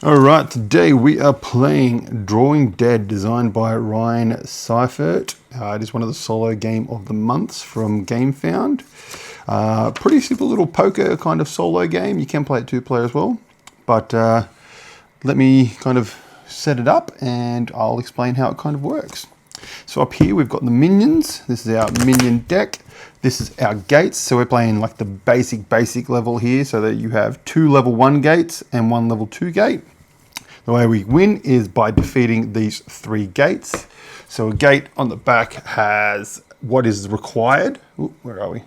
Alright, today we are playing Drawing Dead, designed by Ryan Seifert. It is one of the solo game of the months from GameFound. Pretty simple little poker kind of solo game. You can play it two-player as well. But let me kind of set it up and I'll explain how it kind of works. So up here we've got the minions. This is our minion deck. This is our gates. So we're playing like the basic level here, so that you have 2 level 1 gates and 1 level 2 gate. The way we win is by defeating these 3 gates. So a gate on the back has what is required. Ooh, where are we?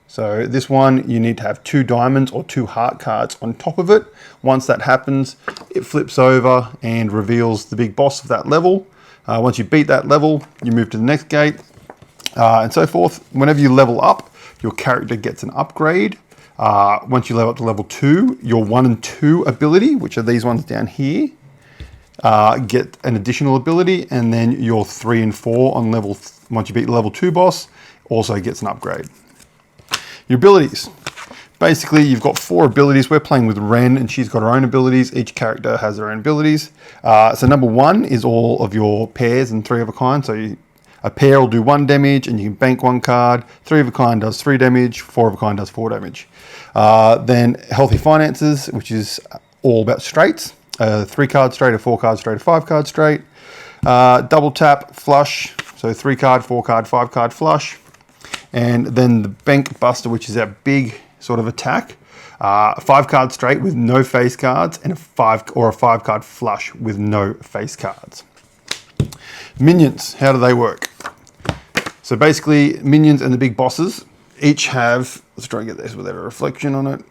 So this one, you need to have 2 diamonds or 2 heart cards on top of it. Once that happens, it flips over and reveals the big boss of that level. Once you beat that level, you move to the next gate, and so forth. Whenever you level up, your character gets an upgrade. Once you level up to level 2, your 1 and 2 ability, which are these ones down here, get an additional ability, and then your 3 and 4 on once you beat the level 2 boss, also gets an upgrade. Your abilities. Basically, you've got 4 abilities. We're playing with Ren, and she's got her own abilities. Each character has their own abilities. So number 1 is all of your pairs and 3 of a kind. So a pair will do 1 damage, and you can bank 1 card. 3 of a kind does 3 damage. 4 of a kind does 4 damage. Then healthy finances, which is all about straights. 3 card straight, a 4 card straight, a 5 card straight. Double tap, flush. So 3 card, 4 card, 5 card flush. And then the bank buster, which is our big sort of attack. 5 card straight with no face cards, and a 5 card flush with no face cards. Minions, how do they work? So basically, minions and the big bosses each have, let's try and get this without a reflection on it.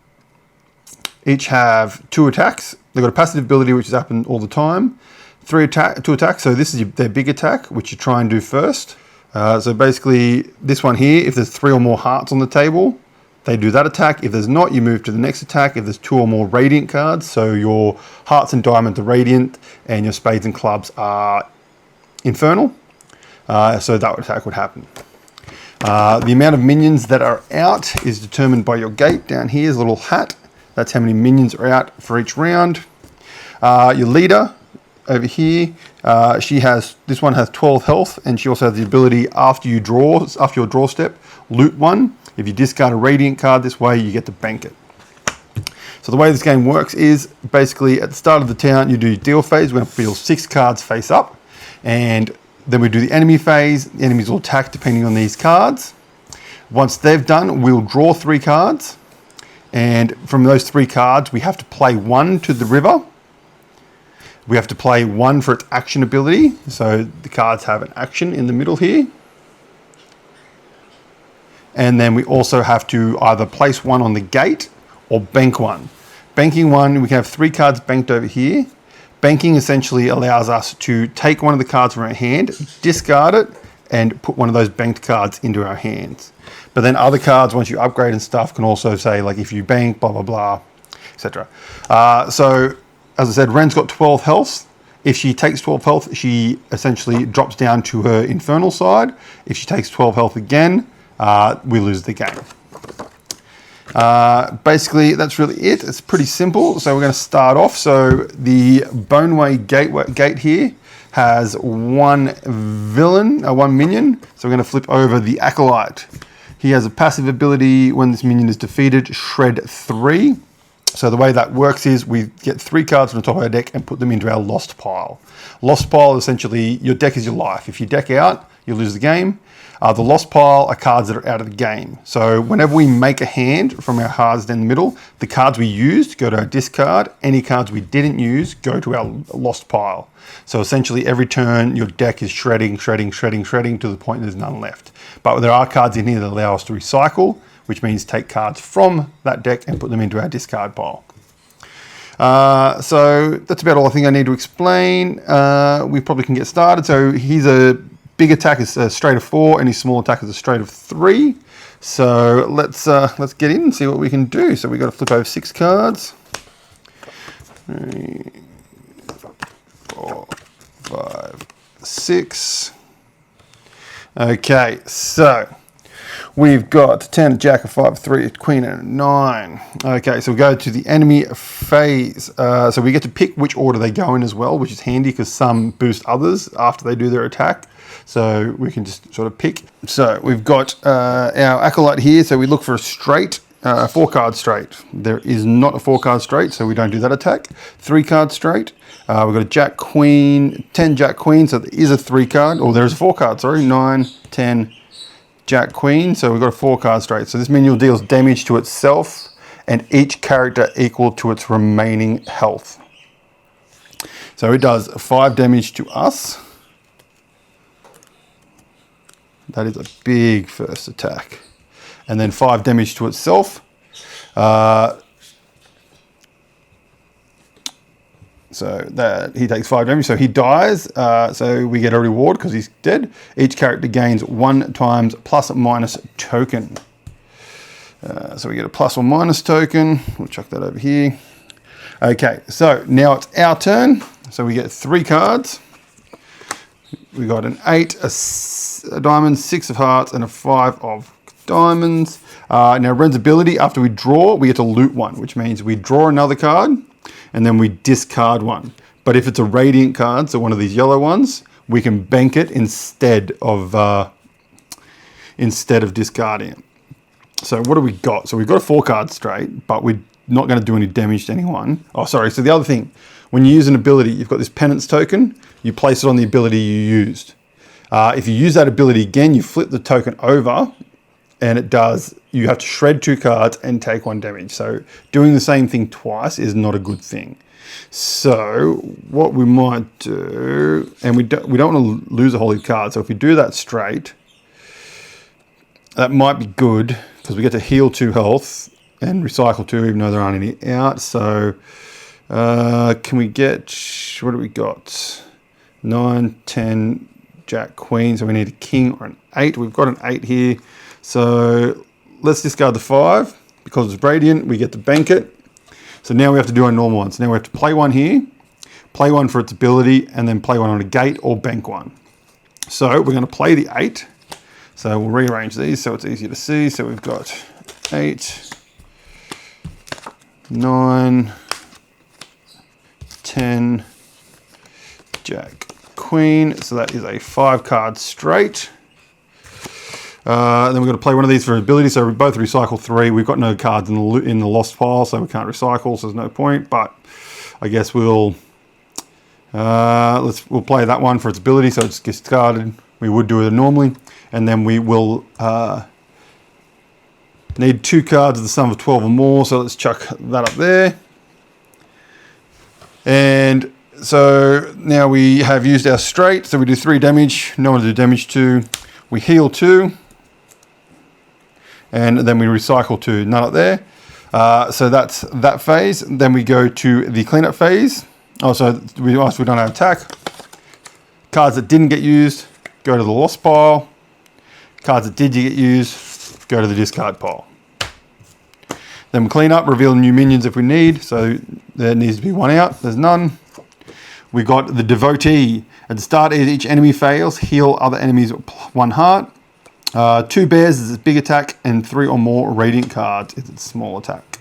Each have 2 attacks. They've got a passive ability which is happen all the time. 2 attacks, so this is their big attack, which you try and do first. So basically, this one here, if there's 3 or more hearts on the table, they do that attack. If there's not, you move to the next attack. If there's 2 or more radiant cards, so your hearts and diamonds are radiant, and your spades and clubs are infernal, so that attack would happen. The amount of minions that are out is determined by your gate. Down here is a little hat. That's how many minions are out for each round. Your leader over here, this one has 12 health, and she also has the ability after your draw step, loot 1. If you discard a radiant card this way, you get to bank it. So the way this game works is basically at the start of the turn, you do your deal phase. We're going to deal 6 cards face up, and then we do the enemy phase. The enemies will attack depending on these cards. Once they've done, we'll draw 3 cards, and from those 3 cards, we have to play 1 to the river. We have to play 1 for its action ability. So the cards have an action in the middle here. And then we also have to either place 1 on the gate or bank 1. Banking 1, we can have 3 cards banked over here. Banking essentially allows us to take one of the cards from our hand, discard it, and put one of those banked cards into our hands. But then other cards, once you upgrade and stuff, can also say, like, if you bank, blah, blah, blah, etc. So, as I said, Ren's got 12 health. If she takes 12 health, she essentially drops down to her infernal side. If she takes 12 health again, we lose the game. Basically, that's really it. It's pretty simple. So we're going to start off. So the Boneway gate here has 1 minion. So we're going to flip over the Acolyte. He has a passive ability when this minion is defeated, shred 3. So the way that works is we get 3 cards from the top of our deck and put them into our lost pile. Lost pile, essentially, your deck is your life. If you deck out, you lose the game. The lost pile are cards that are out of the game. So whenever we make a hand from our cards down the middle, the cards we used go to our discard. Any cards we didn't use go to our lost pile. So essentially every turn your deck is shredding to the point there's none left. But there are cards in here that allow us to recycle, which means take cards from that deck and put them into our discard pile. So that's about all I think I need to explain. We probably can get started. So he's a big attack is a straight of 4, and his small attack is a straight of 3. So let's get in and see what we can do. So we got to flip over 6 cards. 3, 4, 5, 6. Okay, so We've got 10, a jack, a 5, a 3, a queen, and a 9. Okay, so we go to the enemy phase. So we get to pick which order they go in as well, which is handy because some boost others after they do their attack. So we can just sort of pick. So we've got our acolyte here. So we look for a straight, 4-card straight. There is not a 4-card straight, so we don't do that attack. 3-card straight. We've got a jack, queen, 10, jack, queen. So there is a 3-card, or there is a 4-card, sorry. 9, 10, jack, queen. So we've got a 4-card straight. So this minion deals damage to itself and each character equal to its remaining health. So it does 5 damage to us. That is a big first attack. And then 5 damage to itself. So that he takes 5 damage, so he dies. So we get a reward because he's dead. Each character gains 1 times plus or minus token. So we get a plus or minus token. We'll chuck that over here. Okay, so now it's our turn. So we get 3 cards. We got an 8, a diamond, 6 of hearts, and a 5 of diamonds. Now Ren's ability, after we draw, we get to loot 1, which means we draw another card, and then we discard 1. But if it's a radiant card, so one of these yellow ones, we can bank it instead of discarding it. So what do we got? So we've got a 4-card straight, but we're not going to do any damage to anyone. Oh, sorry. So the other thing, when you use an ability, you've got this penance token. You place it on the ability you used. If you use that ability again, you flip the token over, and it does. You have to shred 2 cards and take 1 damage. So doing the same thing twice is not a good thing. So what we might do, and we don't want to lose a holy card. So if we do that straight, that might be good because we get to heal 2 health and recycle 2, even though there aren't any out. So can we get, what do we got? 9, 10, jack, queen. So we need a king or an 8. We've got an 8 here. So let's discard the 5 because it's radiant. We get to bank it. So now we have to do our normal ones. Now we have to play 1 here, play 1 for its ability, and then play 1 on a gate or bank 1. So we're going to play the 8. So we'll rearrange these so it's easier to see. So we've got 8, 9, 10, jack, queen. So that is a 5-card straight. Then we're going to play one of these for ability. So we both recycle 3. We've got no cards in the lost pile, so we can't recycle. So there's no point. But I guess we'll play that one for its ability. So it's discarded. We would do it normally, and then we will need 2 cards of the sum of 12 or more. So let's chuck that up there. And so now we have used our straight. So we do 3 damage. No one to do damage to. We heal 2. And then we recycle 2. None up there. So that's that phase. Then we go to the cleanup phase. Also, we don't have attack. Cards that didn't get used, go to the lost pile. Cards that did get used, go to the discard pile. Then we clean up, reveal new minions if we need. So there needs to be 1 out. There's none. We got the devotee. At the start, each enemy fails. Heal other enemies 1 heart. 2 bears is its big attack, and 3 or more radiant cards is its small attack.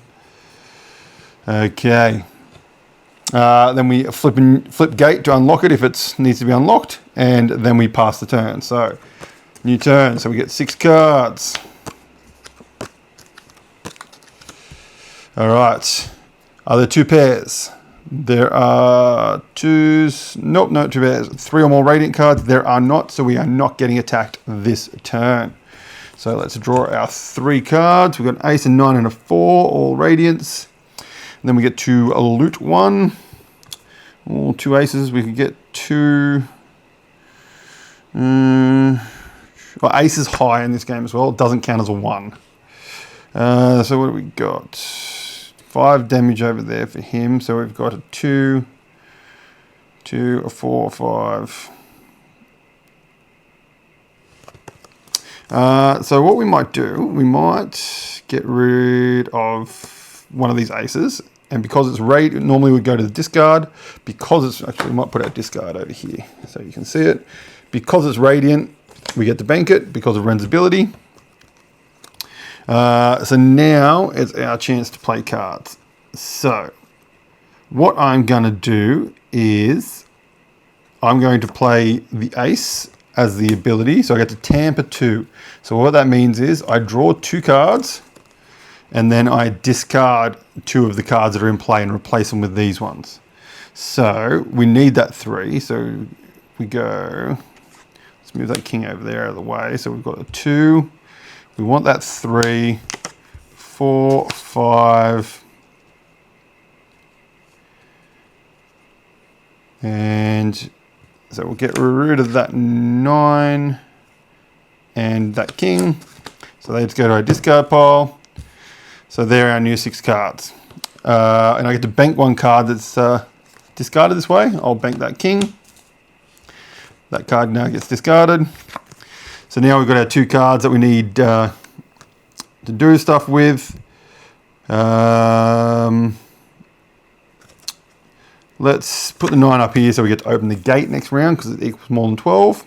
Okay. Then we flip gate to unlock it if it needs to be unlocked, and then we pass the turn. So, new turn. So we get 6 cards. All right. Are there 2 pairs? There are 2s. Nope, no 2 pairs. 3 or more radiant cards. There are not, so we are not getting attacked this turn. So let's draw our 3 cards. We've got an ace, a 9, and a 4, all radiants. And then we get to loot 1. All 2 aces. We could get 2. Well, ace is high in this game as well. It doesn't count as a 1. So what do we got? 5 damage over there for him. So we've got a 2, a 4, a 5. So what we might do, we might get rid of one of these aces. And because it's radiant, normally we'd go to the discard. Because it's, actually we might put our discard over here so you can see it. Because it's radiant, we get to bank it because of Ren's ability. So now it's our chance to play cards. So what I'm going to do is I'm going to play the ace as the ability. So I get to tamper 2. So what that means is I draw 2 cards and then I discard 2 of the cards that are in play and replace them with these ones. So we need that 3. So we go, let's move that king over there out of the way. So we've got a 2. We want that 3, 4, 5. And so we'll get rid of that 9 and that king. So they just go to our discard pile. So they're our new 6 cards. And I get to bank 1 card that's discarded this way. I'll bank that king. That card now gets discarded. So now we've got our 2 cards that we need to do stuff with. Let's put the 9 up here so we get to open the gate next round because it equals more than 12.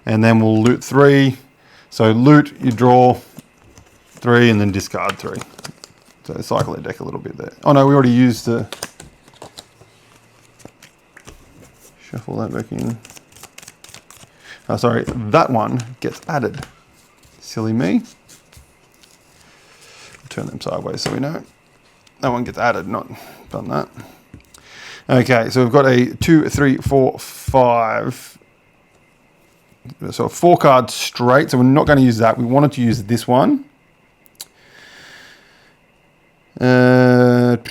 And then we'll loot 3. So loot, you draw 3 and then discard 3. So cycle the deck a little bit there. Oh no, we already used the... Shuffle that back in. Oh, sorry, that one gets added. Silly me. Turn them sideways so we know. That one gets added, not done that. Okay, so we've got a 2, 3, 4, 5. So a 4 card straight. So we're not going to use that. We wanted to use this one. We've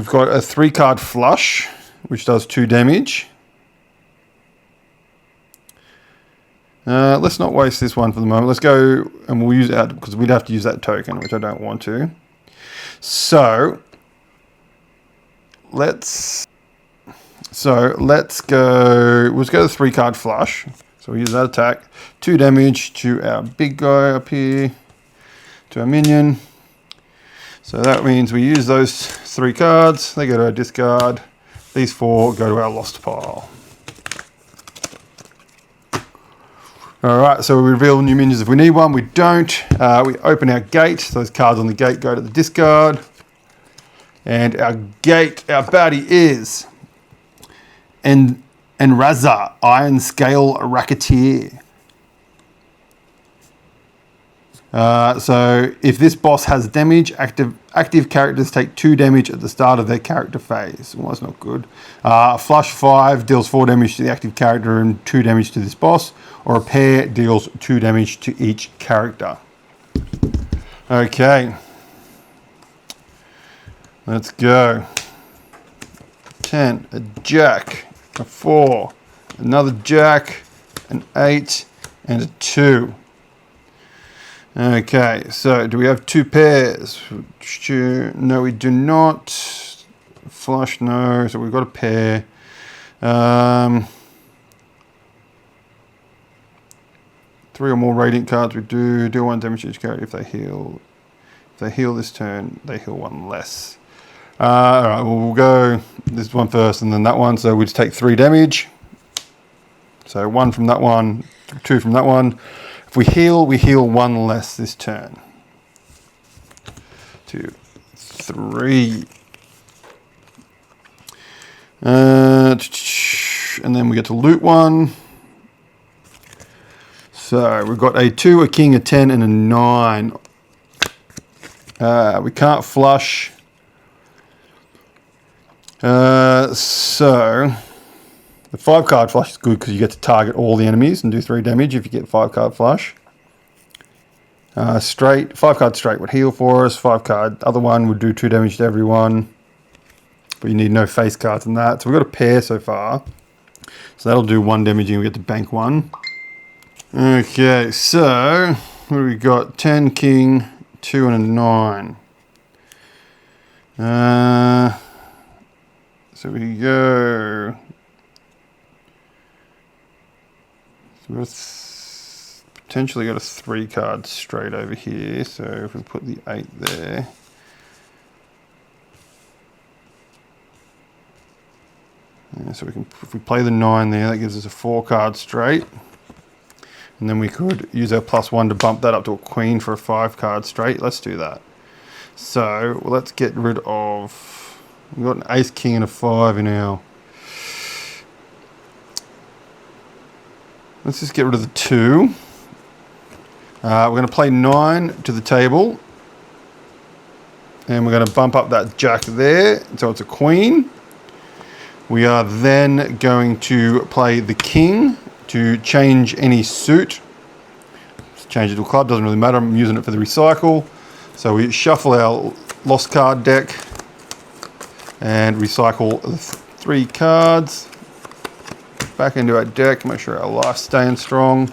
got a 3 card flush, which does 2 damage. Let's not waste this one for the moment. Let's go and we'll use it because we'd have to use that token, which I don't want to. So let's go. Let's go to the 3 card flush. So we use that attack. 2 damage to our big guy up here, to our minion. So that means we use those 3 cards. They go to our discard. These 4 go to our lost pile. All right, so we reveal new minions if we need one. We don't. We open our gate. Those cards on the gate go to the discard. And our gate, our baddie is Raza, Iron Scale Racketeer. So if this boss has damage, active characters take 2 damage at the start of their character phase. Well, that's not good. Flush 5 deals 4 damage to the active character and 2 damage to this boss, or a pair deals 2 damage to each character. Okay. Let's go. 10, a jack, a 4, another jack, an 8, and a 2. Okay, so do we have 2 pairs? No, we do not. Flush, no. So we've got a pair. 3 or more radiant cards. We do 1 damage to each character if they heal. If they heal this turn, they heal 1 less. All right, well, we'll go this one first and then that one. So we just take 3 damage. So 1 from that one, 2 from that one. If we heal 1 less this turn. 2, 3. And then we get to loot 1. So we've got a 2, a king, a 10, and a 9. We can't flush. So the 5 card flush is good because you get to target all the enemies and do 3 damage if you get 5 card flush. Straight, 5 card straight would heal for us. 5 card other one would do 2 damage to everyone. But you need no face cards in that. So we've got a pair so far. So that'll do 1 damage and we get to bank 1. Okay, so what do we got? 10, king, 2, and a 9. So we go. So we've potentially got a 3 card straight over here. So if we put the 8 there. Yeah, so we can, if we play the 9 there, that gives us a 4 card straight. And then we could use our +1 to bump that up to a queen for a 5-card straight. Let's do that. So let's get rid of... We've got an ace, king, and a 5 in our... Let's just get rid of the 2. We're going to play 9 to the table. And we're going to bump up that jack there. So it's a queen. We are then going to play the king to change any suit. Just change it to a club, doesn't really matter. I'm using it for the recycle. So we shuffle our lost card deck and recycle the 3 cards back into our deck. Make sure our life's staying strong.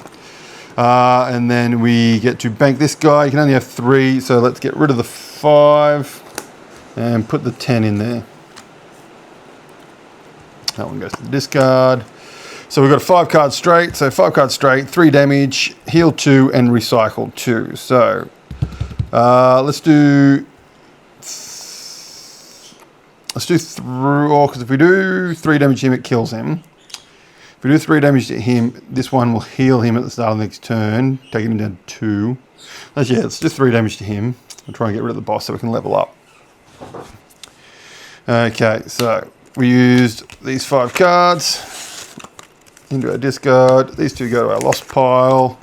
And then we get to bank this guy. You can only have 3, so let's get rid of the 5 and put the 10 in there. That one goes to the discard. So we've got a 5-card straight. So 5-card straight, 3 damage, heal 2, and recycle 2. So let's do 3. Because if we do 3 damage to him, it kills him. If we do 3 damage to him, this one will heal him at the start of the next turn, taking him down to 2. Let's do 3 damage to him. I'll try and get rid of the boss so we can level up. Okay, so we used these 5 cards into our discard. These 2 go to our lost pile.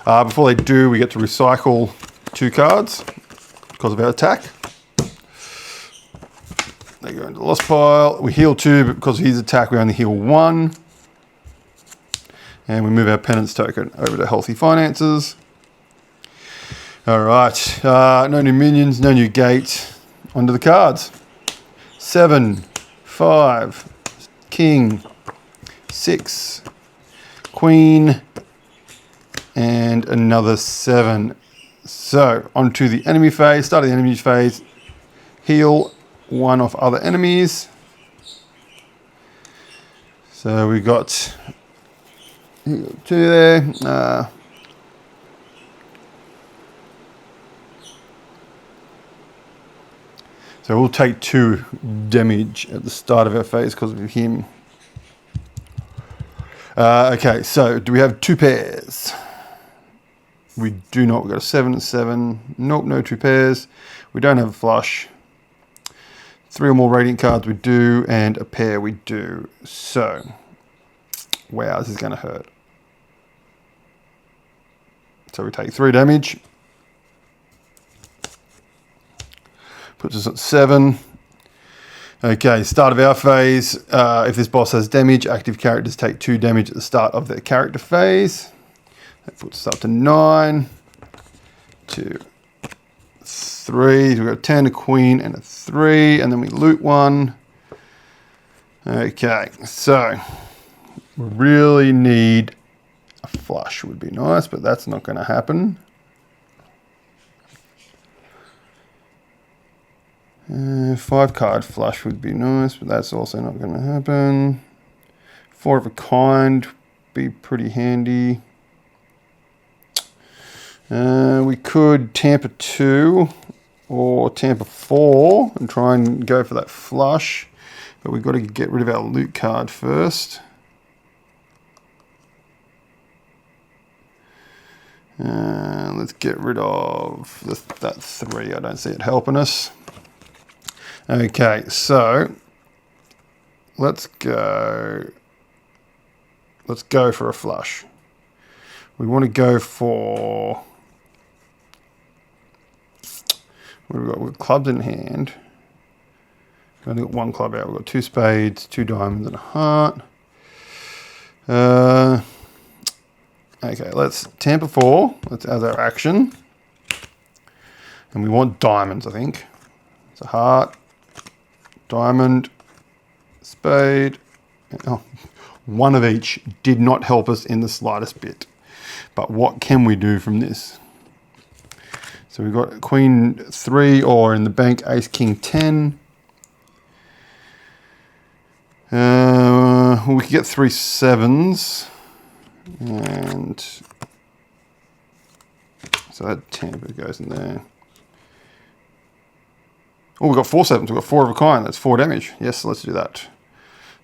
Before they do, we get to recycle 2 cards because of our attack. They go into the lost pile. We heal 2, but because of his attack, we only heal 1. And we move our penance token over to healthy finances. All right, no new minions, no new gate. Onto the cards. 7, 5, king, 6, queen, and another 7. So onto the enemy phase. Start of the enemy phase. Heal 1 of other enemies. So we got 2 there. So we'll take 2 damage at the start of our phase because of him. Okay, so do we have 2 pairs? We do not. We've got a 7 and 7. Nope, no 2 pairs. We don't have a flush. 3 or more radiant cards we do, and a pair we do. So, wow, this is going to hurt. So we take 3 damage. Puts us at 7. Okay, start of our phase. If this boss has damage, active characters take 2 damage at the start of their character phase. That puts us up to 9. 2, 3. We've got a 10, a queen, and a 3. And then we loot 1. Okay, so we really need a flush. Would be nice, but that's not going to happen. 5-card flush would be nice, but that's also not going to happen. 4 of a kind be pretty handy. We could tamper 2 or tamper 4 and try and go for that flush, but we've got to get rid of our loot card first. Let's get rid of that 3. I don't see it helping us. Okay, so let's go for a flush. We want to go for, what have we got? We've got clubs in hand. We've only got 1 club out. We've got 2 spades, 2 diamonds, and a heart. Okay, let's tamper 4. That's as our action. And we want diamonds, I think. It's a heart, diamond, spade. Oh, 1 of each did not help us in the slightest bit. But what can we do from this? So we've got queen 3, or in the bank, ace, king, 10. We could get 3 7s. And so that tamper goes in there. Oh, we've got 4 7s. We've got 4 of a kind. That's 4 damage. Yes, let's do that.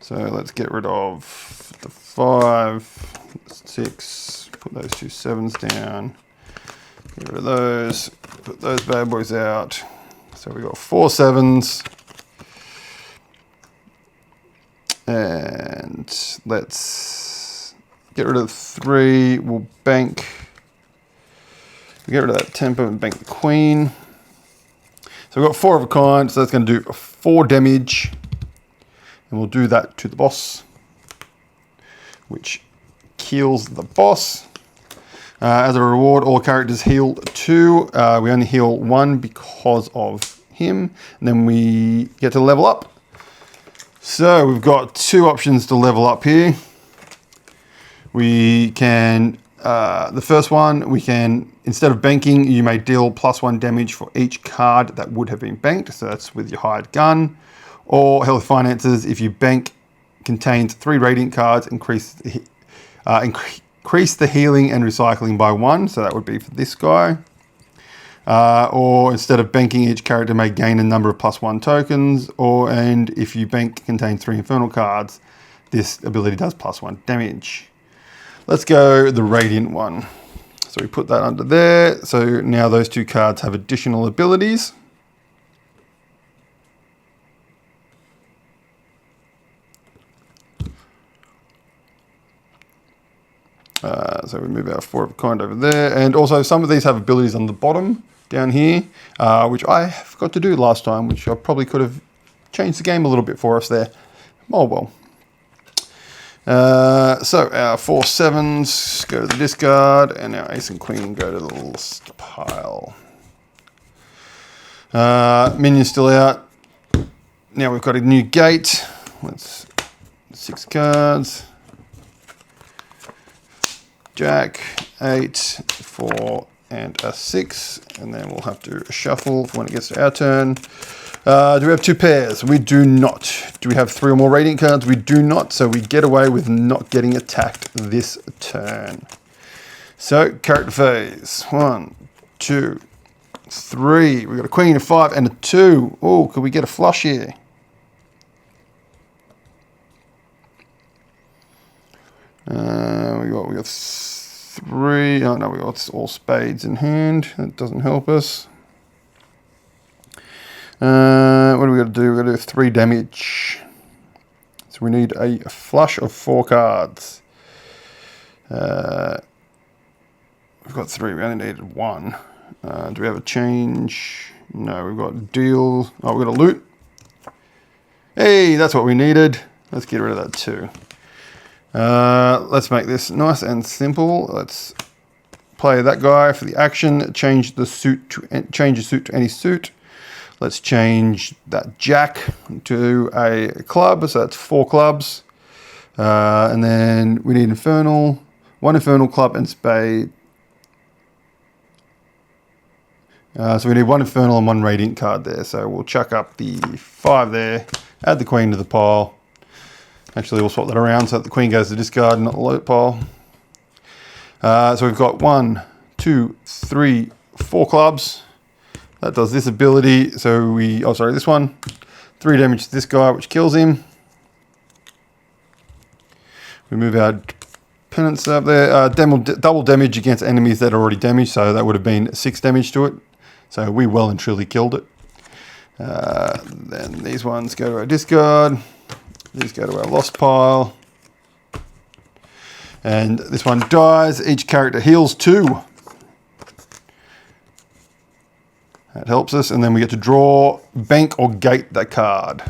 So let's get rid of the 5. 6. Put those 2 7s down. Get rid of those. Put those bad boys out. So we've got 4 7s. And let's get rid of 3. We'll bank. Get rid of that temper and bank the queen. So we've got 4 of a kind, so that's going to do 4 damage. And we'll do that to the boss, which kills the boss. As a reward, all characters heal 2. We only heal 1 because of him. And then we get to level up. So we've got 2 options to level up here. We can, the first one, we can, instead of banking, you may deal +1 damage for each card that would have been banked. So that's with your hired gun. Or Health Finances, if you bank contains 3 Radiant cards, increase the healing and recycling by 1. So that would be for this guy. Or instead of banking, each character may gain a number of +1 tokens. And if you bank contains 3 Infernal cards, this ability does +1 damage. Let's go the Radiant one. So we put that under there. So now those 2 cards have additional abilities. So we move our 4 of a kind over there. And also some of these have abilities on the bottom down here, which I forgot to do last time, which I probably could have changed the game a little bit for us there. Oh well. So our 4 7s go to the discard, and our ace and queen go to the lost pile. Minion's still out. Now we've got a new gate. Let's 6 cards. Jack, 8, 4, and a 6, and then we'll have to shuffle when it gets to our turn. Do we have 2 pairs? We do not. Do we have 3 or more Radiant cards? We do not, so we get away with not getting attacked this turn. So, character phase. 1, 2, 3. We've got a queen, a 5, and a 2. Oh, could we get a flush here? We got 3. Oh no, we got all spades in hand. That doesn't help us. What do we got to do? We've got to do 3 damage. So we need a flush of 4 cards. We've got 3. We only needed 1. Do we have a change? No, we've got deal. Oh, we've got a loot. Hey, that's what we needed. Let's get rid of that too. Let's make this nice and simple. Let's play that guy for the action. Change the suit to any suit. Let's change that jack to a club. So that's 4 clubs. And then we need infernal, 1 infernal club and spade. So we need 1 infernal and 1 radiant card there. So we'll chuck up the 5 there. Add the queen to the pile. Actually, we'll swap that around so that the queen goes to discard, not the loot pile. So we've got 1, 2, 3, 4 clubs. That does this ability. So this one. 3 damage to this guy, which kills him. We move our penance up there. Double damage against enemies that are already damaged. So that would have been 6 damage to it. So we well and truly killed it. Then these ones go to our discard. These go to our lost pile. And this one dies. Each character heals 2. That helps us. And then we get to draw, bank, or gate that card.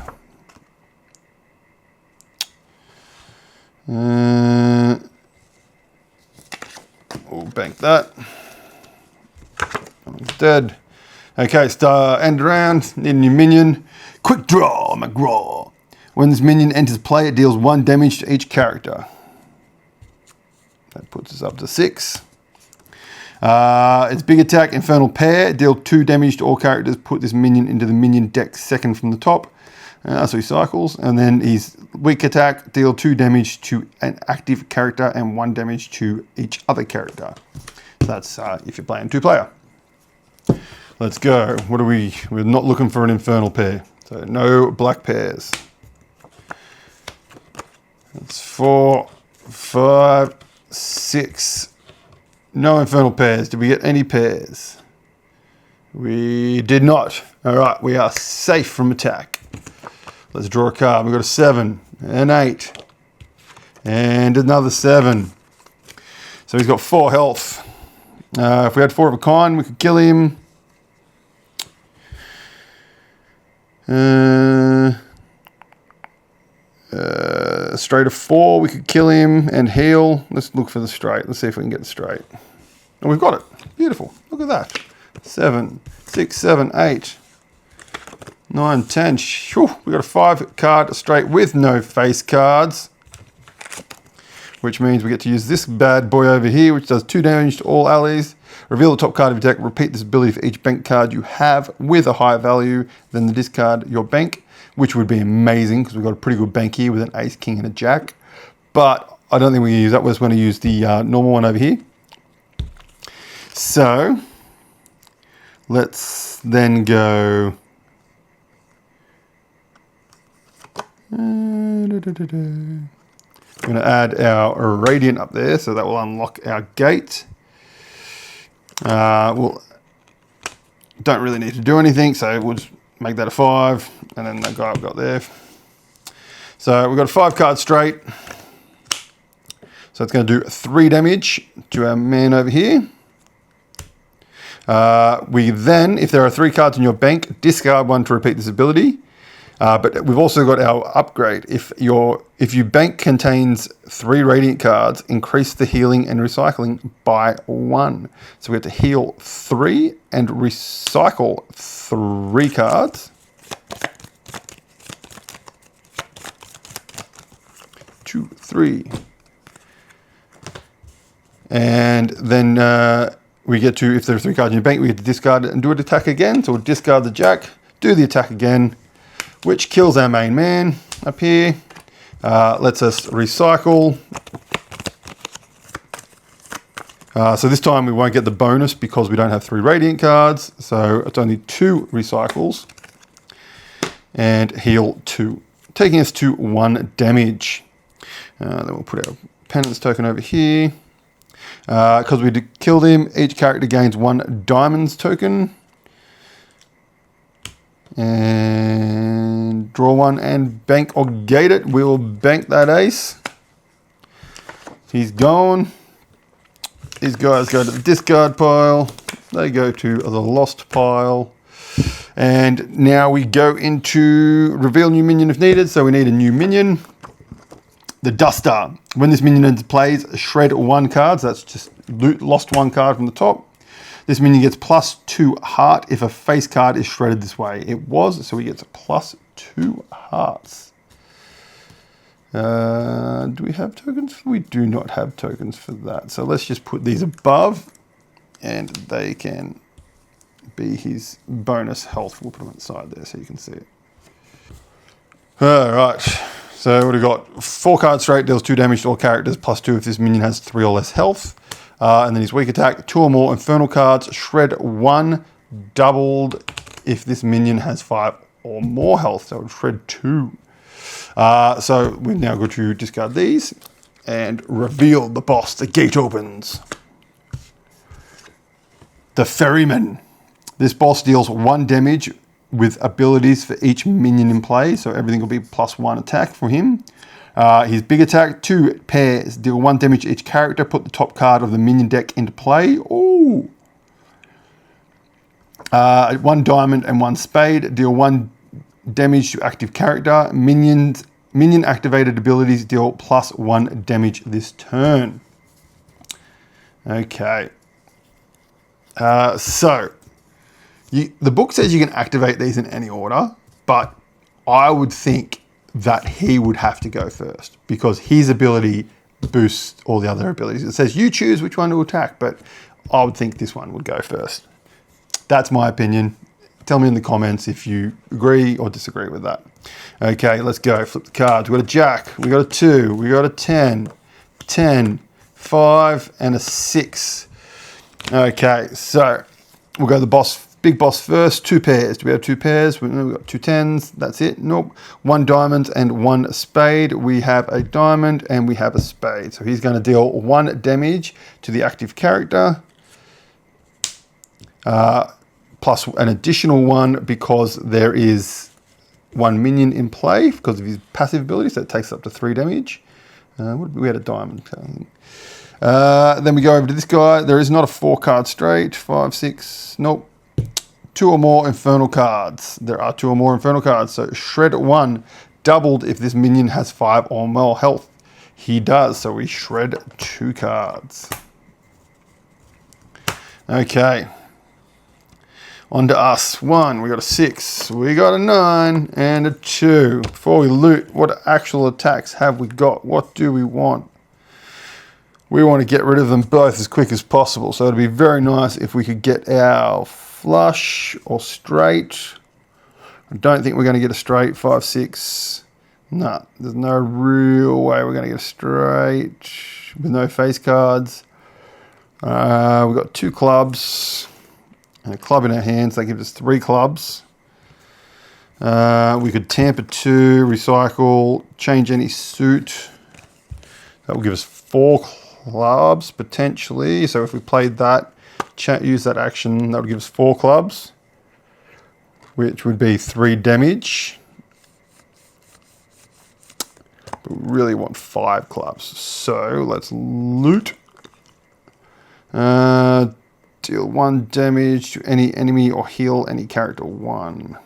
We'll bank that. Dead. Okay, end round. Need a new minion. Quick draw, McGraw. When this minion enters play, it deals 1 damage to each character. That puts us up to 6. Its big attack, Infernal Pair. Deal 2 damage to all characters. Put this minion into the minion deck second from the top. So he cycles. And then his weak attack, deal 2 damage to an active character and 1 damage to each other character. So that's if you're playing 2-player. Let's go. What are we? We're not looking for an Infernal Pair. So no black pairs. That's 4, 5, 6. No infernal pairs. Did we get any pairs? We did not. All right, we are safe from attack. Let's draw a card. We've got a 7, an 8, and another 7. So he's got 4 health. If we had 4 of a kind, we could kill him. Straight of 4, we could kill him and heal. Let's look for the straight. Let's see if we can get the straight. Oh, we've got it. Beautiful. Look at that. 7, 6, 7, 8, 9, 10. Whew, we got a 5 card straight with no face cards, which means we get to use this bad boy over here, which does 2 damage to all allies. Reveal the top card of your deck. Repeat this ability for each bank card you have with a higher value than the discard your bank, which would be amazing because we've got a pretty good bank here with an ace, king, and a jack. But I don't think we can use that. We're just going to use the normal one over here. So let's then go. We're going to add our Radiant up there, so that will unlock our gate. We'll don't really need to do anything, so we'll just make that a 5, and then that guy I've got there. So we've got a 5 card straight. So it's going to do 3 damage to our man over here. We then, if there are 3 cards in your bank, discard 1 to repeat this ability. But we've also got our upgrade. If your bank contains 3 Radiant cards, increase the healing and recycling by 1. So we have to heal 3 and recycle 3 cards. 2, 3. And then we get to, if there are 3 cards in your bank, we get to discard it and do an attack again. So we'll discard the jack, do the attack again, which kills our main man up here. Lets us recycle. So this time we won't get the bonus because we don't have 3 Radiant cards. So it's only 2 recycles. And heal 2, taking us to 1 damage. Then we'll put our penance token over here. Because we killed him, each character gains 1 diamonds token. And draw 1 and bank or gate it. We'll bank that ace. He's gone. These guys go to the discard pile. They go to the lost pile. And now we go into reveal new minion if needed. So we need a new minion. The Duster. When this minion enters plays, shred 1 card. So that's just lost 1 card from the top. This minion gets +2 heart if a face card is shredded this way. It was, so he gets +2 hearts. Do we have tokens? We do not have tokens for that. So let's just put these above and they can be his bonus health. We'll put them on the side there so you can see it. All right. So we've got 4 cards straight, deals 2 damage to all characters, +2 if this minion has 3 or less health. And then his weak attack, 2 or more infernal cards, shred 1, doubled if this minion has 5 or more health, so it would shred 2. So we've now got to discard these and reveal the boss. The gate opens. The Ferryman. This boss deals 1 damage with abilities for each minion in play, so everything will be +1 attack for him. His big attack, 2 pairs, deal 1 damage to each character, put the top card of the minion deck into play. Ooh. 1 diamond and 1 spade, deal 1 damage to active character. Minion activated abilities deal +1 damage this turn. Okay. The book says you can activate these in any order, but I would think that he would have to go first because his ability boosts all the other abilities. It says you choose which one to attack, but I would think this one would go first. That's my opinion. Tell me in the comments if you agree or disagree with that. Okay, let's go. Flip the cards. We've got a jack. We've got a 2. We've got a 10. 10, 5, and a 6. Okay, so we'll go to the boss big boss first, 2 pairs. Do we have 2 pairs? We've got 2 10s. That's it. Nope. 1 diamond and 1 spade. We have a diamond and we have a spade. So he's going to deal 1 damage to the active character. Plus an additional 1 because there is 1 minion in play because of his passive ability. So it takes up to 3 damage. We had a diamond. Then we go over to this guy. There is not a 4-card straight. 5, 6. Nope. 2 or more infernal cards. There are 2 or more infernal cards. So shred 1 doubled if this minion has 5 or more health. He does. So we shred 2 cards. Okay. On to us. 1. We got a 6. We got a 9 and a 2. Before we loot, what actual attacks have we got? What do we want? We want to get rid of them both as quick as possible. So it'd be very nice if we could get our flush or straight. I don't think we're going to get a straight. 5, 6. No, there's no real way we're going to get a straight with no face cards. We've got 2 clubs and a club in our hands. That gives us 3 clubs. We could tamper 2, recycle, change any suit. That will give us 4 clubs potentially. So if we played that, use that action, that would give us 4 clubs, which would be 3 damage. But we really want 5 clubs. So let's loot. Deal 1 damage to any enemy or heal any character 1.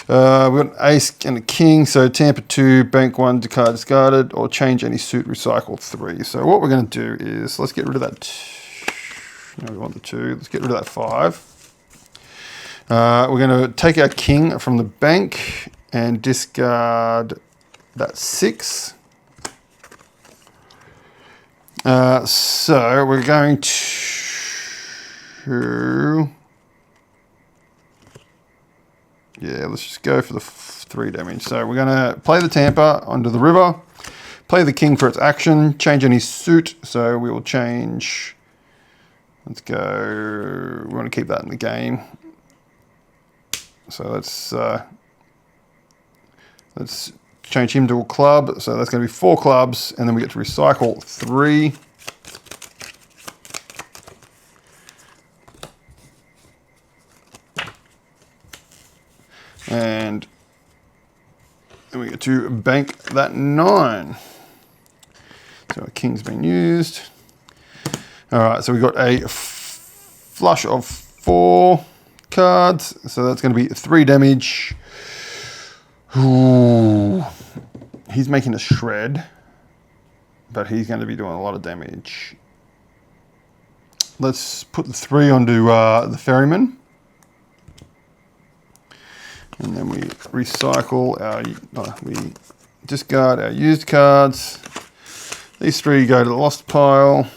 We've got an ace and a king, so tamper 2, bank 1, discarded, or change any suit, recycle 3. So what we're going to do is, let's get rid of that. No, we want the 2. Let's get rid of that 5. We're going to take our king from the bank and discard that 6. So we're going to... Yeah, let's just go for the 3 damage. So we're going to play the tamper onto the river, play the king for its action, change any suit. So we will change, let's go, we want to keep that in the game. So let's change him to a club. So that's going to be 4 clubs, and then we get to recycle 3. And then we get to bank that 9. So our king's been used. All right, so we got a flush of 4 cards. So that's going to be 3 damage. Ooh. He's making a shred, but he's going to be doing a lot of damage. Let's put the 3 onto the ferryman. And then we recycle we discard our used cards. These 3 go to the lost pile.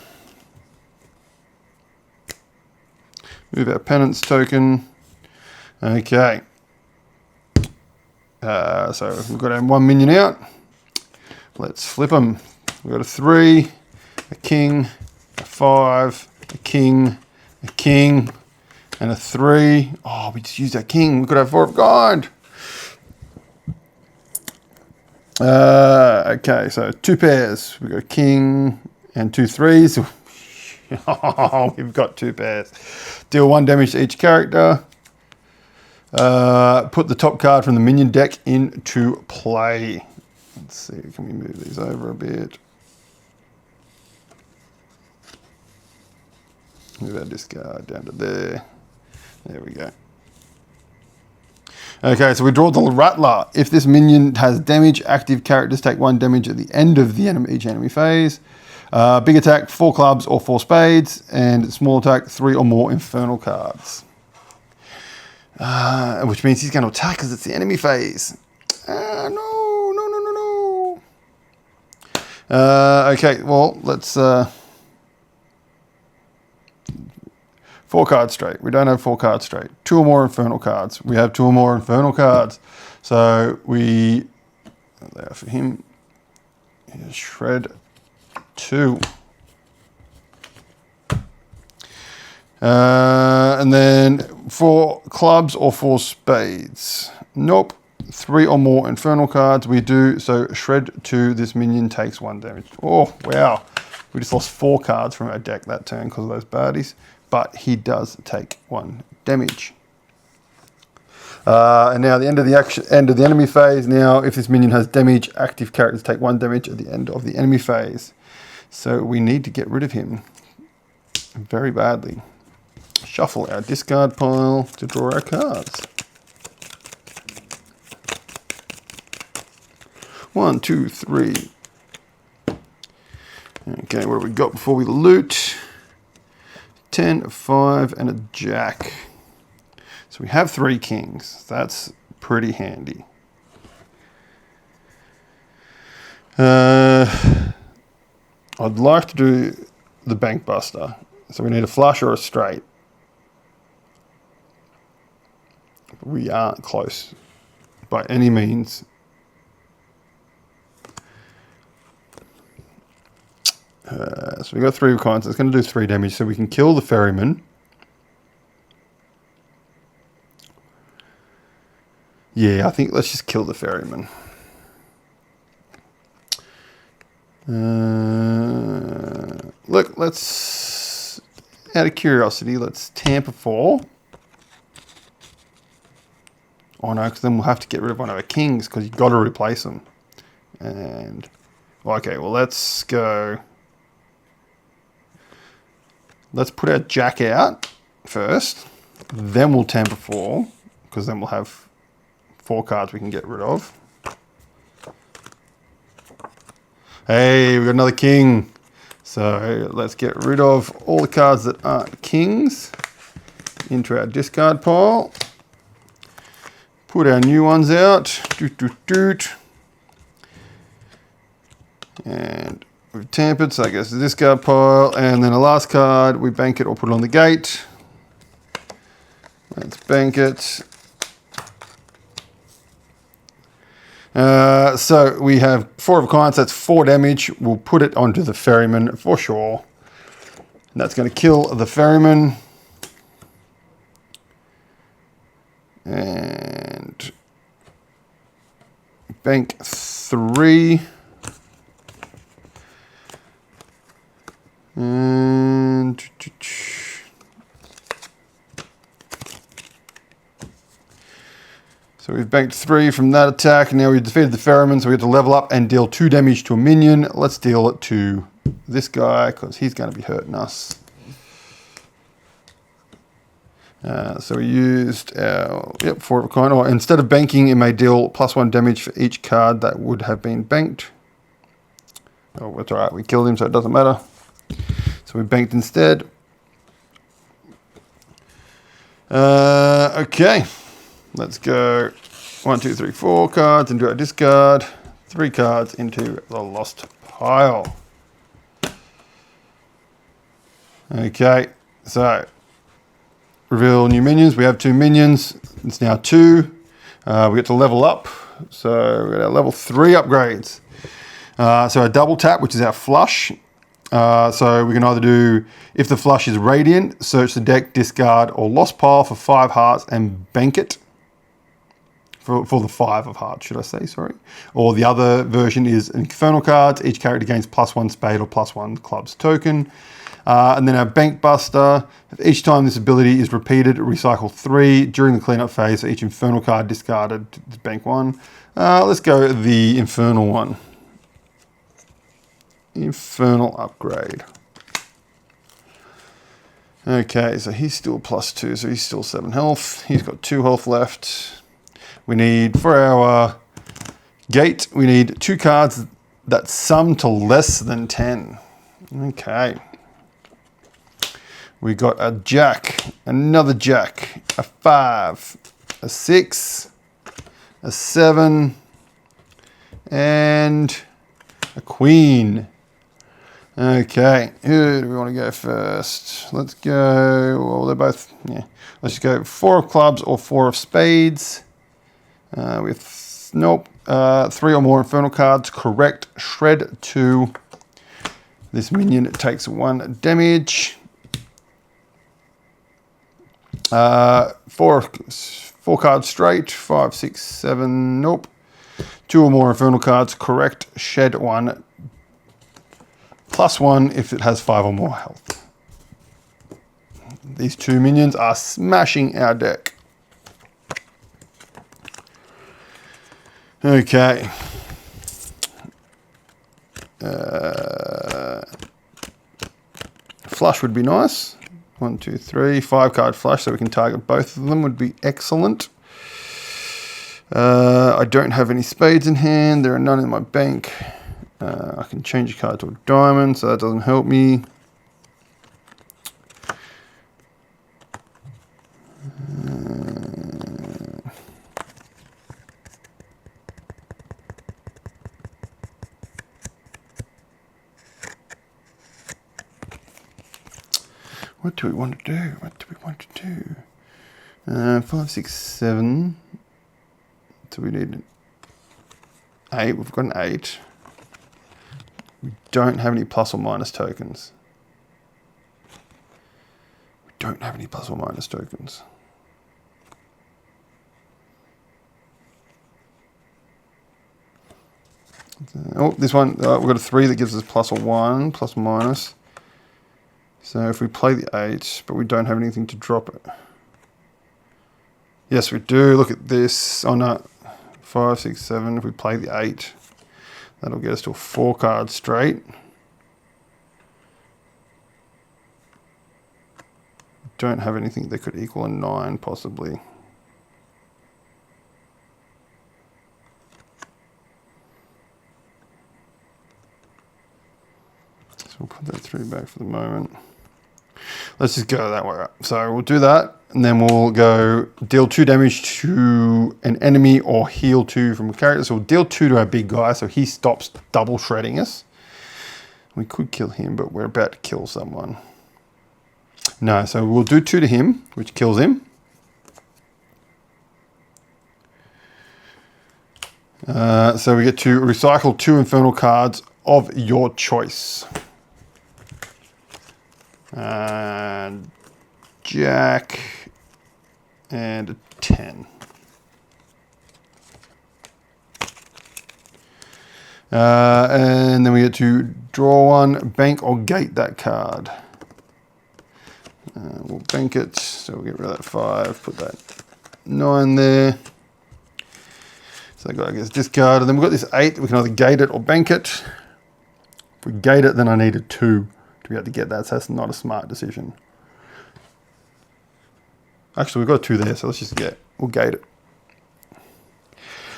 Move our penance token. Okay. So we've got our 1 minion out. Let's flip them. We've got a 3, a king, a 5, a king, and a 3. Oh, we just used our king. We could have 4 of God. Okay, so 2 pairs. We've got a king and 2 3s. Oh, we've got 2 pairs. Deal 1 damage to each character. Put the top card from the minion deck into play. Let's see, can we move these over a bit? Move our discard down to there. There we go. Okay, so we draw the Rattler. If this minion has damage, active characters take 1 damage at the end of the each enemy phase. Big attack, 4 clubs or 4 spades, and small attack, 3 or more infernal cards. Which means he's going to attack because it's the enemy phase. No. Okay, well, let's... 4 cards straight. We don't have 4 cards straight. 2 or more infernal cards. We have 2 or more infernal cards. So we... There for him. Shred 2. And then 4 clubs or 4 spades. Nope. 3 or more infernal cards. We do. So shred 2. This minion takes 1 damage. Oh, wow. We just lost 4 cards from our deck that turn because of those baddies. But he does take 1 damage. And now the end of the enemy phase. Now, if this minion has damage, active characters take 1 damage at the end of the enemy phase. So we need to get rid of him very badly. Shuffle our discard pile to draw our cards. 1, 2, 3. Okay, what have we got before we loot? 10, a 5, and a jack. So we have 3 kings. That's pretty handy. I'd like to do the bank buster. So we need a flush or a straight. We aren't close by any means. So we got 3 coins. It's going to do 3 damage, so we can kill the ferryman. Yeah, I think let's just kill the ferryman. Look, let's, out of curiosity, let's tamper 4. Oh no, because then we'll have to get rid of one of our kings because you've got to replace them. And, okay, well let's go. Let's put our jack out first. Then we'll tamper 4 because then we'll have 4 cards we can get rid of. Hey, we got another king. So let's get rid of all the cards that aren't kings into our discard pile. Put our new ones out. Doot, doot, doot. And we've tampered, so I guess the discard pile. And then the last card, we bank it or put it on the gate. Let's bank it. So we have 4 of coins, that's 4 damage. We'll put it onto the ferryman for sure. And that's going to kill the ferryman. And bank 3. And so we've banked 3 from that attack. Now we've defeated the ferryman, so we have to level up and deal 2 damage to a minion. Let's deal it to this guy because he's going to be hurting us. So we used our 4 of a kind. Or instead of banking, it may deal +1 damage for each card that would have been banked. Oh, that's all right. We killed him, so it doesn't matter. So we banked instead. Okay. Let's go 1, 2, 3, 4 cards into our discard. 3 cards into the lost pile. Okay, so reveal new minions. We have 2 minions. It's now 2. We get to level up. So we got our level 3 upgrades. So a double tap, which is our flush. So we can either do, if the flush is radiant, search the deck, discard or lost pile for 5 hearts and bank it. For the 5 of hearts, should I say, sorry. Or the other version is infernal cards. Each character gains +1 spade or +1 clubs token. And then our bank buster. Each time this ability is repeated, recycle 3 during the cleanup phase. So each infernal card discarded, bank 1. Let's go the infernal one. Infernal upgrade. Okay, so he's still +2, so he's still 7 health. He's got 2 health left. We need, for our gate, we need 2 cards that sum to less than 10. Okay. We got a jack, another jack, a 5, a 6, a 7, and a queen. Okay, who do we want to go first? Let's go, well, they're both, yeah. Let's just go 4 of clubs or 4 of spades. With, nope, 3 or more infernal cards, correct, shred 2. This minion takes 1 damage. Four cards straight. 5, 6, 7. Nope. 2 or more infernal cards. Correct. Shed 1. +1 if it has 5 or more health. These 2 minions are smashing our deck. Okay. Flush would be nice. 1, 2, 3. 5 card flush so we can target both of them would be excellent. I don't have any spades in hand. There are none in my bank. I can change a card to a diamond, so that doesn't help me. What do we want to do? What do we want to do? 5, 6, 7. So we need an 8. We've got an 8. We don't have any plus or minus tokens. We don't have any plus or minus tokens. Oh, this one, we've got a 3 that gives us plus or 1, plus or minus. So if we play the 8, but we don't have anything to drop it. Yes, we do. Look at this. Oh no, 5, 6, 7. If we play the 8, that'll get us to a 4 card straight. Don't have anything that could equal a 9 possibly. So we'll put that 3 back for the moment. Let's just go that way up. So we'll do that, and then we'll go deal 2 damage to an enemy or heal 2 from a character. So we'll deal 2 to our big guy, so he stops double shredding us. We could kill him, but we're about to kill someone. No, so we'll do 2 to him, which kills him. So we get to recycle 2 infernal cards of your choice. Jack and a 10. And then we get to draw 1, bank or gate that card. We'll bank it, so we'll get rid of that 5, put that 9 there. So that guy gets discarded. Then we've got this 8, we can either gate it or bank it. If we gate it, then I need a 2 to be able to get that, so that's not a smart decision. Actually, we've got a 2 there, so let's just we'll gate it.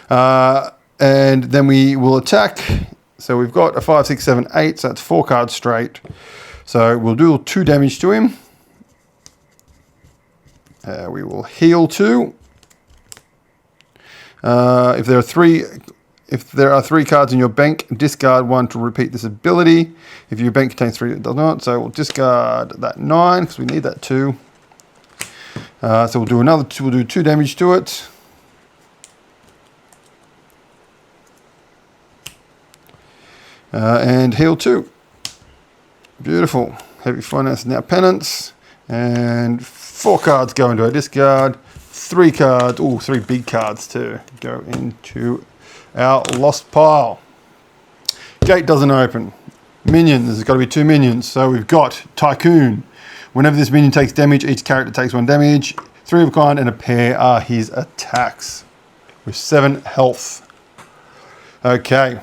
And then we will attack. So we've got a 5, 6, 7, 8, so that's 4 cards straight. So we'll do 2 damage to him. We will heal 2. If there are 3 cards in your bank, discard 1 to repeat this ability. If your bank contains 3, it does not. So we'll discard that 9 because we need that 2. So we'll do another 2. We'll do 2 damage to it. And heal 2. Beautiful. Heavy finance now penance. And 4 cards go into our discard. 3 cards, 3 big cards too, go into our lost pile. Gate doesn't open. Minions, there's got to be 2 minions. So we've got Tycoon. Whenever this minion takes damage, each character takes 1 damage. 3 of a kind and a pair are his attacks. With 7 health. Okay.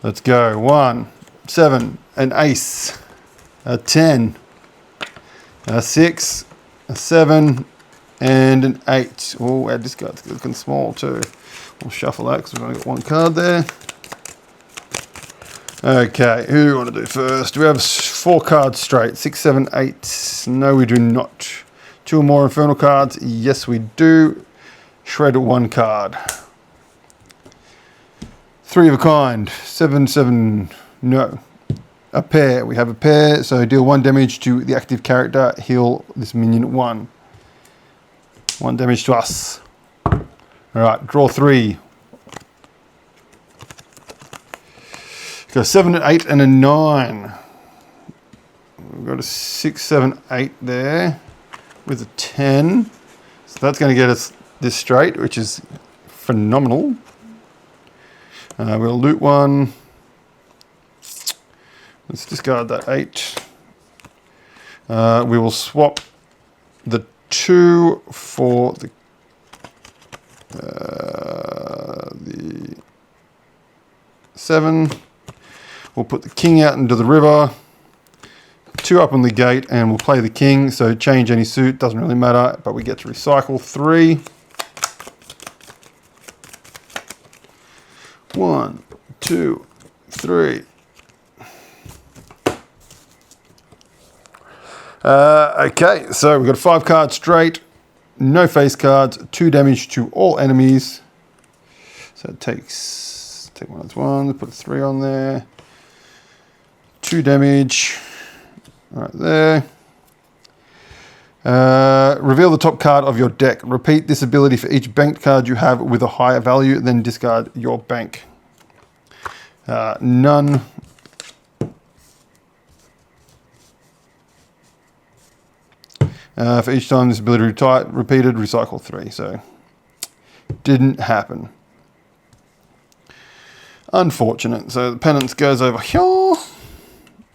Let's go. 1, 7, an ace. A 10. A 6. A 7. And an 8. Oh, our discard's looking small too. We'll shuffle that because we've only got 1 card there. Okay, who do we want to do first? Do we have 4 cards straight? 6, 7, 8. No, we do not. 2 or more infernal cards. Yes, we do. Shred 1 card. 3 of a kind. 7, 7. No. A pair. We have a pair. So deal 1 damage to the active character. Heal this minion 1. 1 damage to us. All right, draw 3. Go 7, an 8, and a 9. We've got a 6, 7, 8 there. with a 10. So that's going to get us this straight, which is phenomenal. We'll loot one. Let's discard that 8. We will swap the 2 for the 7. We'll put the king out into the river. 2 up on the gate, and we'll play the king. So change any suit, doesn't really matter, but we get to recycle 3. 1, 2, 3. Okay, so we've got 5 cards straight, no face cards, 2 damage to all enemies. So it take one of those ones, put 3 on there. 2 damage, right there. Reveal the top card of your deck. Repeat this ability for each banked card you have with a higher value, then discard your bank. None. For each time this ability repeated, recycle 3. So, didn't happen. Unfortunate. So the penance goes over here.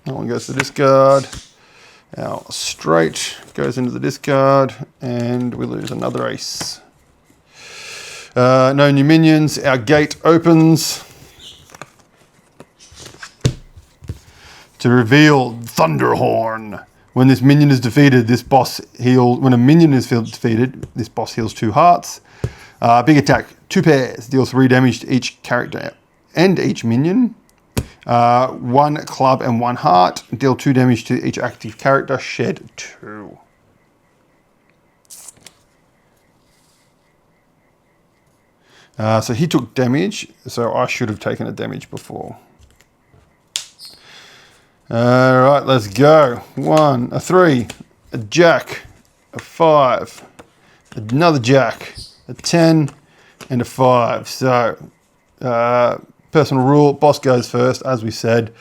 That one goes to the discard. Our straight goes into the discard, and we lose another ace. No new minions. Our gate opens to reveal Thunderhorn. When this minion is defeated, this boss heals. When a minion is defeated, this boss heals 2 hearts. Big attack, 2 pairs, deal 3 damage to each character and each minion. 1 club and 1 heart, deal 2 damage to each active character. Shed 2. So he took damage, so I should have taken a damage before. All right, let's go. 1, a 3, a jack, a 5, another jack, a 10, and a 5. So, personal rule, boss goes first, as we said.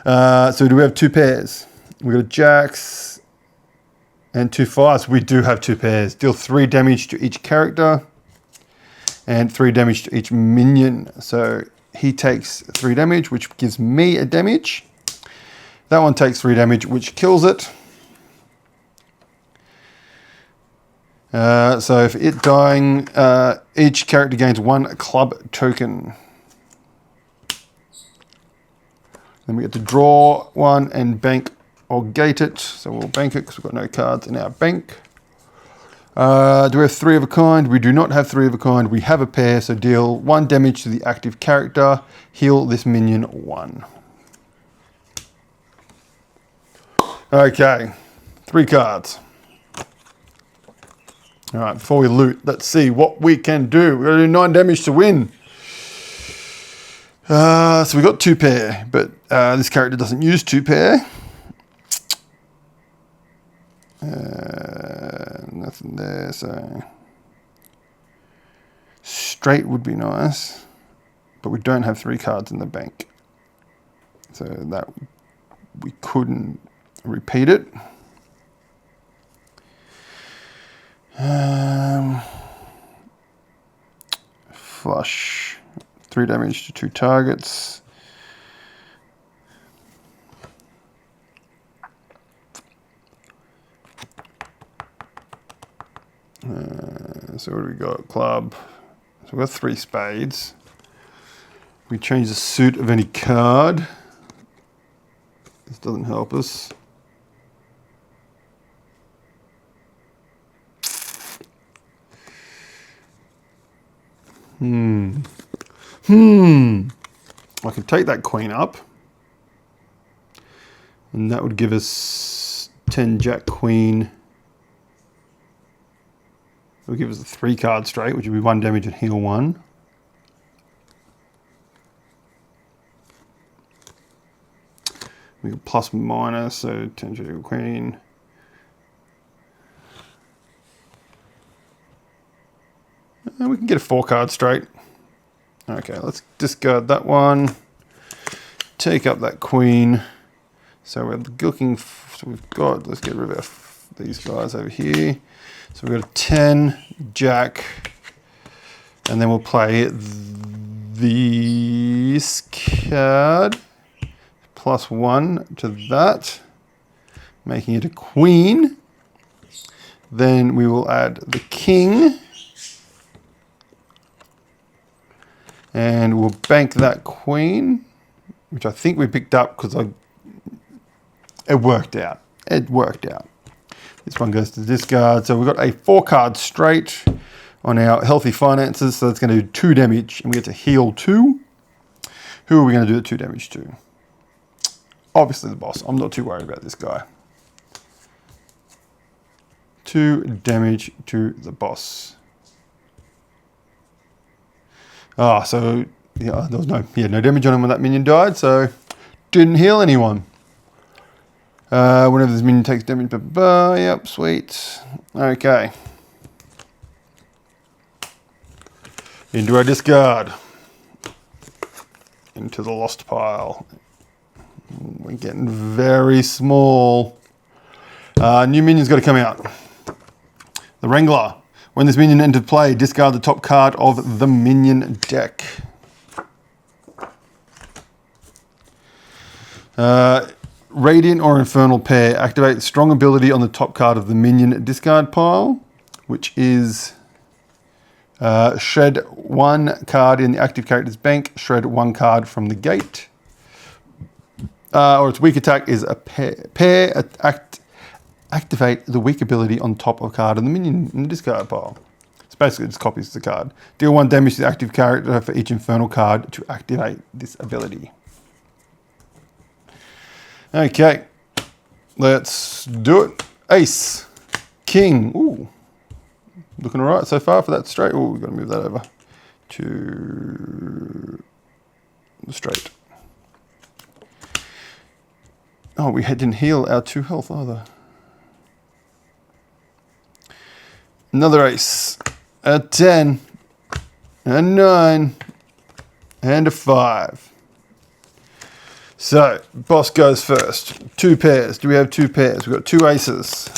So do we have 2 pairs? We've got jacks and 2 5s. We do have 2 pairs. Deal 3 damage to each character and 3 damage to each minion. So he takes 3 damage, which gives me a damage. That one takes 3 damage, which kills it. So for it dying, each character gains 1 club token. Then we get to draw 1 and bank or gate it. So we'll bank it because we've got no cards in our bank. Do we have 3 of a kind? We do not have 3 of a kind. We have a pair, so deal 1 damage to the active character. Heal this minion 1. Okay, 3 cards. All right, before we loot, let's see what we can do. We're going to do 9 damage to win. So we got 2 pair, but this character doesn't use 2 pair. Nothing there, so straight would be nice, but we don't have 3 cards in the bank, so that we couldn't repeat it. Flush, 3 damage to 2 targets. So what do we got? Club. So we've got 3 spades. We change the suit of any card. This doesn't help us. I could take that queen up, and that would give us 10 jack queen. It would give us a 3 card straight, which would be 1 damage and heal 1. We got plus minus, so 10 jack queen. And we can get a 4 card straight. Okay, let's discard that one. Take up that queen. So we're looking. So we've got. Let's get rid of these guys over here. So we've got a 10, jack, and then we'll play this card, +1 to that, making it a queen. Then we will add the king, and we'll bank that queen, which I think we picked up because it worked out. It worked out. This one goes to discard. So we've got a 4-card straight on our healthy finances. So that's going to do 2 damage, and we get to heal 2. Who are we going to do the 2 damage to? Obviously the boss. I'm not too worried about this guy. 2 damage to the boss. So yeah, there was no damage on him when that minion died, so didn't heal anyone. Whenever this minion takes damage, yep, sweet. Okay. Into our discard. Into the lost pile. We're getting very small. New minion's got to come out. The Wrangler. When this minion enters play, discard the top card of the minion deck. Radiant or Infernal pair. Activate strong ability on the top card of the minion discard pile, which is shred 1 card in the active character's bank, shred 1 card from the gate. Or its weak attack is a pair. Activate the weak ability on top of a card in the minion in the discard pile. It's basically just copies the card. Deal 1 damage to the active character for each Infernal card to activate this ability. Okay, let's do it. Ace, king. Ooh, looking all right so far for that straight. Oh, we've got to move that over to the straight. Oh, we didn't heal our 2 health either. Another ace, a 10, a 9, and a 5. So, boss goes first. 2 pairs. Do we have 2 pairs? We've got 2 aces,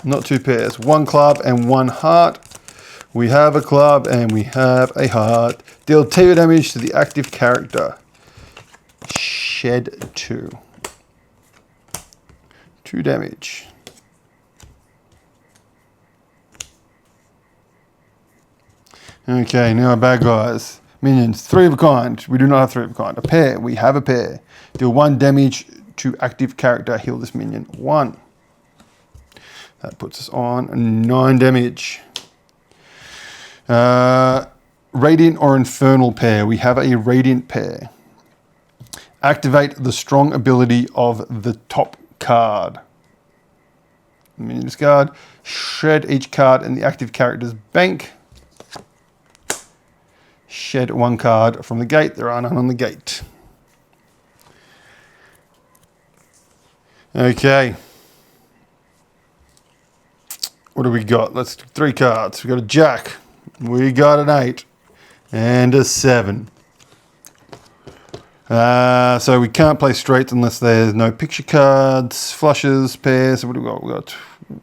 not 2 pairs. 1 club and 1 heart. We have a club and we have a heart. Deal 2 damage to the active character. Shed 2. 2 damage. Okay, now our bad guys. Minions, 3 of a kind. We do not have 3 of a kind. A pair, we have a pair. Deal 1 damage to active character, heal this minion 1. That puts us on 9 damage. Radiant or Infernal pair. We have a Radiant pair. Activate the strong ability of the top card. Minion discard. Shred each card in the active character's bank. Shed 1 card from the gate. There are none on the gate. Okay. What do we got? Let's do 3 cards. We got a jack. We got an 8 and a 7. So we can't play straight unless there's no picture cards, flushes, pairs. So what do we got? We got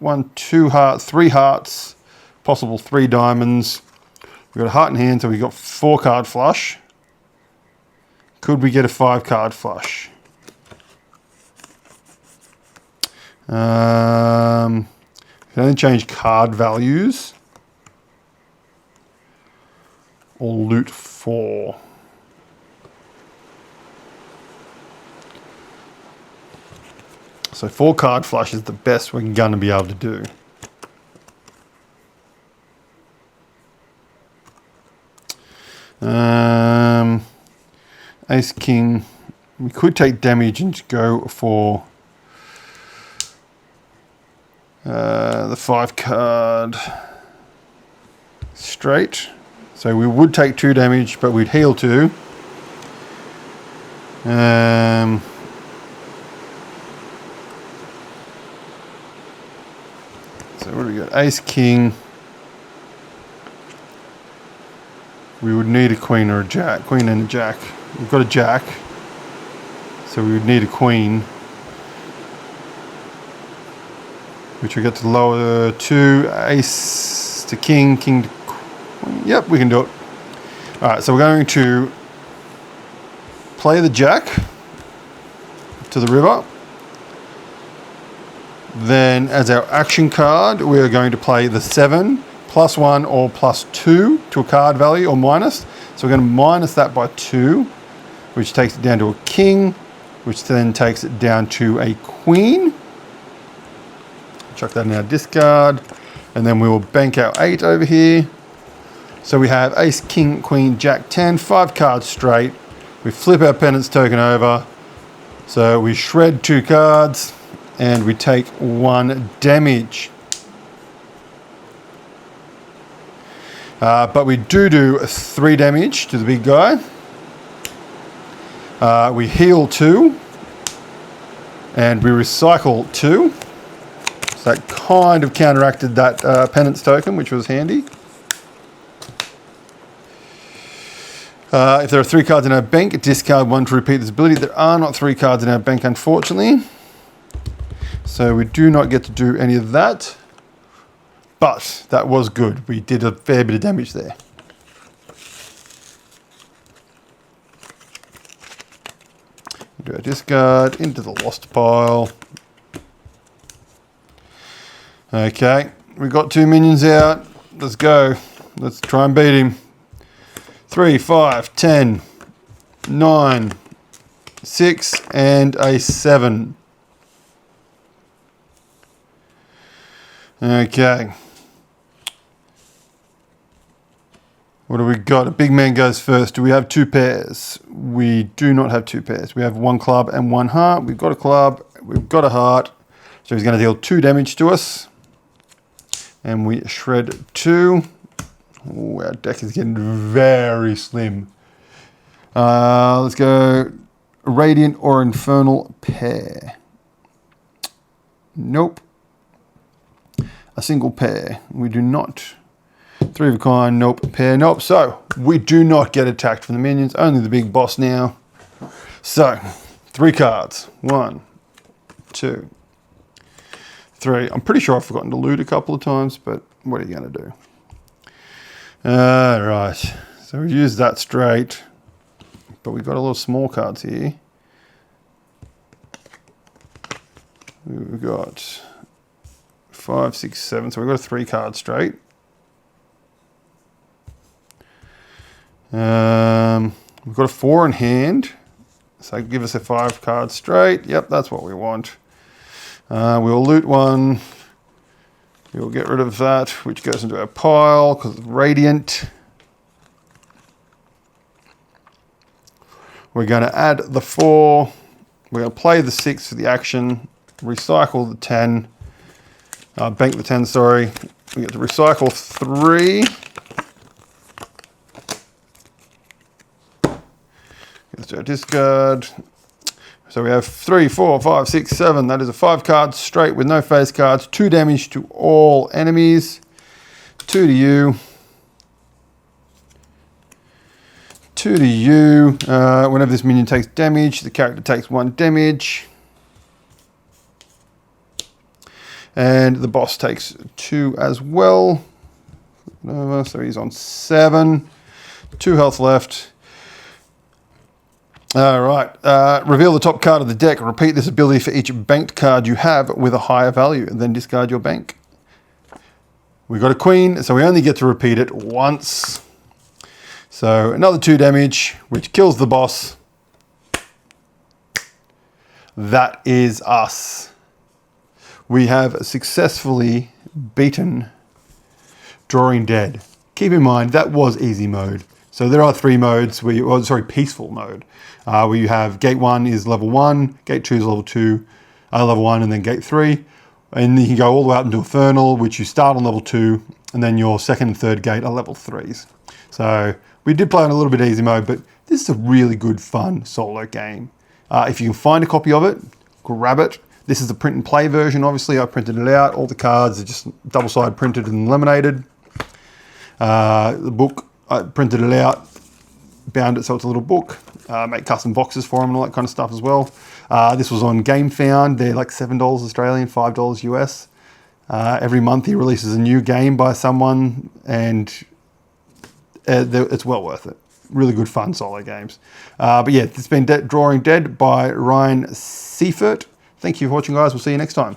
1, 2 hearts, 3 hearts, possible 3 diamonds. We got a heart in hand, so we got 4 card flush. Could we get a 5 card flush? Can only change card values or loot 4. So 4 card flush is the best we're going to be able to do. Ace King. We could take damage and go for the 5 card straight. So we would take 2 damage, but we'd heal 2. So what do we got? Ace King. We would need a queen or a jack. Queen and a jack. We've got a jack, so we would need a queen. which we get to lower to ace to king, king to queen. Yep, we can do it. All right, so we're going to play the jack to the river. Then as our action card, we're going to play the 7, +1 or +2 to a card value or minus. So we're going to minus that by 2, which takes it down to a king, which then takes it down to a queen. Chuck that in our discard. And then we will bank our 8 over here. So we have ace, king, queen, jack, 10, 5 cards straight. We flip our penance token over. So we shred 2 cards and we take 1 damage. But we do 3 damage to the big guy. We heal 2 and we recycle 2. So that kind of counteracted that penance token, which was handy. If there are 3 cards in our bank, discard 1 to repeat this ability. There are not 3 cards in our bank, unfortunately. So we do not get to do any of that. But that was good. We did a fair bit of damage there. Do our discard into the lost pile. Okay, we got 2 minions out. Let's go. Let's try and beat him. 3, 5, 10, 9, 6, and a 7. Okay. What do we got? A big man goes first. Do we have 2 pairs? We do not have 2 pairs. We have 1 club and 1 heart. We've got a club. We've got a heart. So he's going to deal 2 damage to us. And we shred 2. Ooh, our deck is getting very slim. Let's go Radiant or Infernal pair. Nope. A single pair. We do not. 3 of a kind. Nope. Pair. Nope. So we do not get attacked from the minions. Only the big boss now. So 3 cards. 1, 2, 3. I'm pretty sure I've forgotten to loot a couple of times, but what are you going to do? Right, so we used that straight, but we've got a lot of small cards here. We've got 5, 6, 7, so we've got a 3 card straight. We've got a 4 in hand, so give us a 5 card straight. Yep, that's what we want. We'll loot 1. We'll get rid of that, which goes into our pile because it's Radiant. We're going to add the 4. We're going to play the 6 for the action. Recycle the 10. Bank the 10, sorry. We get to recycle 3. Let's do a discard. So we have 3, 4, 5, 6, 7. That is a 5 card straight with no face cards. 2 damage to all enemies. 2 to you. 2 to you. Whenever this minion takes damage, the character takes 1 damage. And the boss takes 2 as well. So he's on 7. 2 health left. All right, reveal the top card of the deck. Repeat this ability for each banked card you have with a higher value, and then discard your bank. We've got a queen, so we only get to repeat it once. So another 2 damage, which kills the boss. That is us. We have successfully beaten Drawing Dead. Keep in mind, that was easy mode. So there are 3 modes, peaceful mode, where you have gate 1 is level 1, gate 2 is level 2, level 1, and then gate 3. And you can go all the way up into Infernal, which you start on level 2, and then your 2nd and 3rd gate are level 3s. So we did play on a little bit easy mode, but this is a really good, fun solo game. If you can find a copy of it, grab it. This is the print and play version, obviously. I printed it out. All the cards are just double-sided printed and laminated. The book, I printed it out, bound it so it's a little book, make custom boxes for them and all that kind of stuff as well. This was on GameFound. They're like $7 Australian, $5 US. Every month he releases a new game by someone, and it's well worth it. Really good fun solo games. But yeah, it's been Drawing Dead by Ryan Seifert. Thank you for watching, guys. We'll see you next time.